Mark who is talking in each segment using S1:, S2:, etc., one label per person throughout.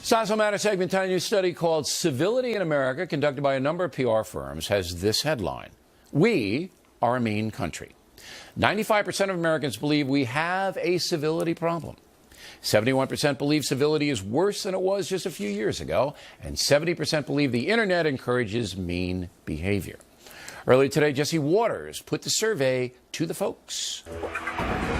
S1: Stossel Matter segment, tiny new study called Civility in America, conducted by a number of PR firms, has this headline: "We are a mean country." 95% of Americans believe we have a civility problem. 71% believe civility is worse than it was just a few years ago, and 70% believe the internet encourages mean behavior. Earlier today, Jesse Waters put the survey to the folks.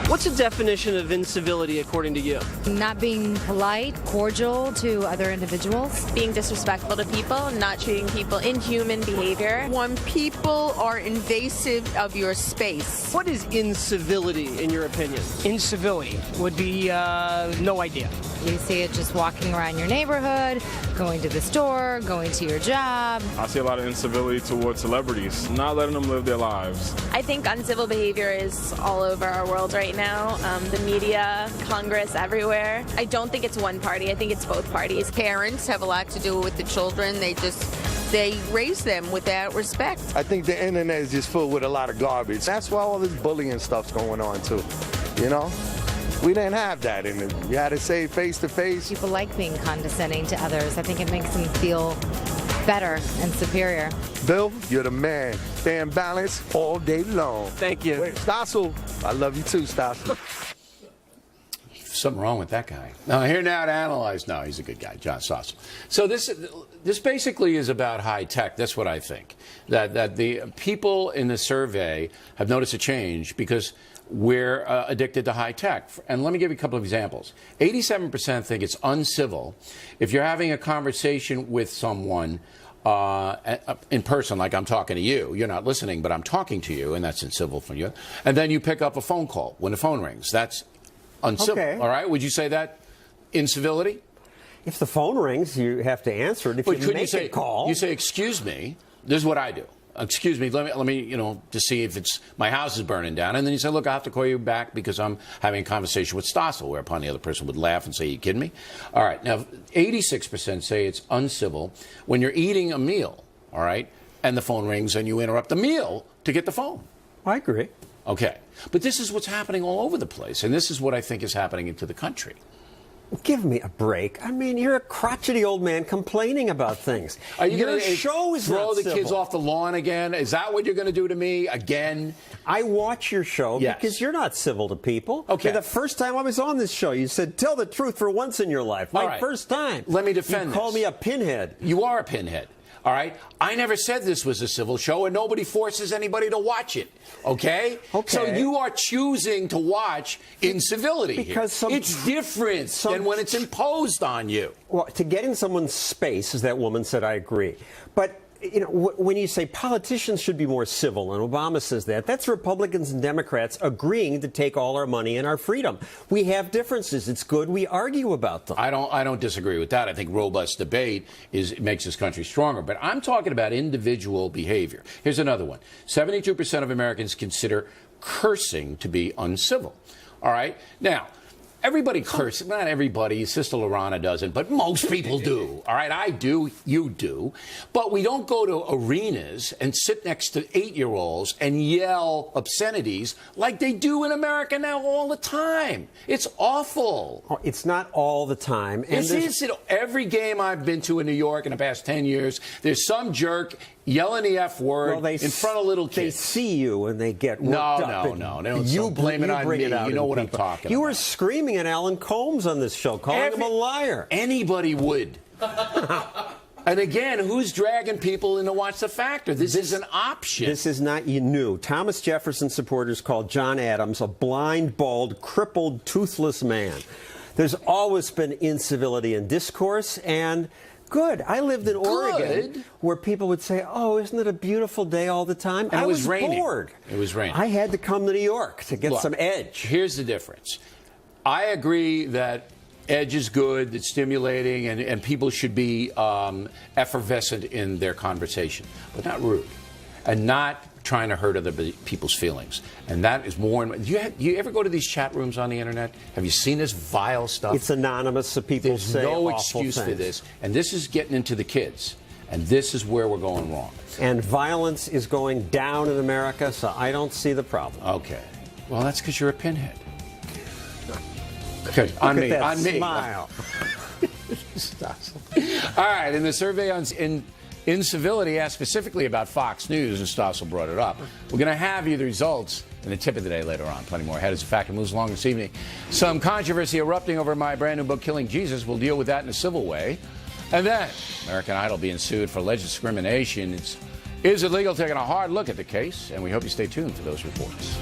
S2: What's the definition of incivility according to you?
S3: Not being polite, cordial to other individuals.
S4: Being disrespectful to people, not treating people in human behavior.
S5: When people are invasive of your space.
S2: What is incivility in your opinion?
S6: Incivility would be no idea.
S3: You see it just walking around your neighborhood, going to the store, going to your job.
S7: I see a lot of incivility towards celebrities, not letting them live their lives.
S4: I think uncivil behavior is all over our world right now. The media, Congress, everywhere. I don't think it's one party. I think it's both parties.
S5: Parents have a lot to do with the children. They raise them without respect.
S8: I think the internet is just filled with a lot of garbage. That's why all this bullying stuff's going on too, you know? We didn't have that in it. You had to say face to face.
S3: People like being condescending to others. I think it makes them feel better and superior.
S8: Bill, you're the man. Stay in balance all day long.
S2: Thank you.
S8: Wait, Stossel, I love you too, Stossel.
S1: Something wrong with that guy. Now, here now to analyze. No, he's a good guy, John Stossel. So this basically is about high tech. That's what I think. That the people in the survey have noticed a change because we're addicted to high tech. And let me give you a couple of examples. 87% think it's uncivil if you're having a conversation with someone in person, like I'm talking to you. You're not listening, but I'm talking to you, and that's uncivil from you. And then you pick up a phone call when the phone rings. That's uncivil. Okay. All right? Would you say that incivility?
S9: If the phone rings, you have to answer it. If you make a call,
S1: you say, "Excuse me." This is what I do. Excuse me, let me, to see if it's my house is burning down. And then you say, "Look, I have to call you back because I'm having a conversation with Stossel," whereupon the other person would laugh and say, "You kidding me?" All right, now 86% say it's uncivil when you're eating a meal, all right, and the phone rings and you interrupt the meal to get the phone.
S9: I agree.
S1: Okay, but this is what's happening all over the place, and this is what I think is happening into the country.
S9: Give me a break. I mean, you're a crotchety old man complaining about things.
S1: Are you going to
S9: throw
S1: the kids off the lawn again? Is that what you're going to do to me again?
S9: I watch your show because you're not civil to people. Okay. The first time I was on this show, you said, "Tell the truth for once in your life." My first time.
S1: Let me defend this.
S9: You called me a pinhead.
S1: You are a pinhead. All right? I never said this was a civil show, and nobody forces anybody to watch it. Okay? So you are choosing to watch incivility because here. It's different than when it's imposed on you.
S9: Well, to get in someone's space, as that woman said, I agree. But when you say politicians should be more civil, and Obama says that's Republicans and Democrats agreeing to take all our money and our freedom. We have differences. It's good we argue about them.
S1: I don't disagree with that. I think robust debate makes this country stronger. But I'm talking about individual behavior. Here's another one. 72% of Americans consider cursing to be uncivil. All right? Now, everybody curses. Not everybody. Sister Lorana doesn't, but most people do. All right, I do. You do. But we don't go to arenas and sit next to 8-year-olds and yell obscenities like they do in America now all the time. It's awful.
S9: Oh, it's not all the time.
S1: And every game I've been to in New York in the past 10 years, there's some jerk yelling the F word in front of little kids.
S9: They see you and they get worked up.
S1: No. They don't blame it on me. You know what I'm talking about.
S9: You were screaming at Alan Combs on this show, calling him a liar.
S1: Anybody would. And again, who's dragging people in to watch The Factor? This is an option.
S9: This is not new. Thomas Jefferson supporters called John Adams a blind, bald, crippled, toothless man. There's always been incivility in discourse, and good. I lived in Oregon where people would say, "Oh, isn't it a beautiful day all the time?"
S1: And
S9: I was
S1: raining.
S9: bored.
S1: It was raining.
S9: I had to come to New York to get some edge.
S1: Here's the difference. I agree that edge is good, it's stimulating, and people should be effervescent in their conversation, but not rude, and not trying to hurt other people's feelings. And that is more. You ever go to these chat rooms on the internet? Have you seen this vile stuff?
S9: It's anonymous, so people say
S1: There's no
S9: awful
S1: excuse
S9: things.
S1: for this. And this is getting into the kids. And this is where we're going wrong.
S9: And violence is going down in America, so I don't see the problem.
S1: Okay. Well, that's because you're a pinhead. Okay, on me.
S9: Smile.
S1: All right, in the survey on incivility asked specifically about Fox News, and Stossel brought it up. We're going to have you the results and the tip of the day later on. Plenty more ahead as the fact it moves along this evening. Some controversy erupting over my brand new book, Killing Jesus. We'll deal with that in a civil way. And then, American Idol being sued for alleged discrimination. Is it legal? Taking a hard look at the case, and we hope you stay tuned for those reports.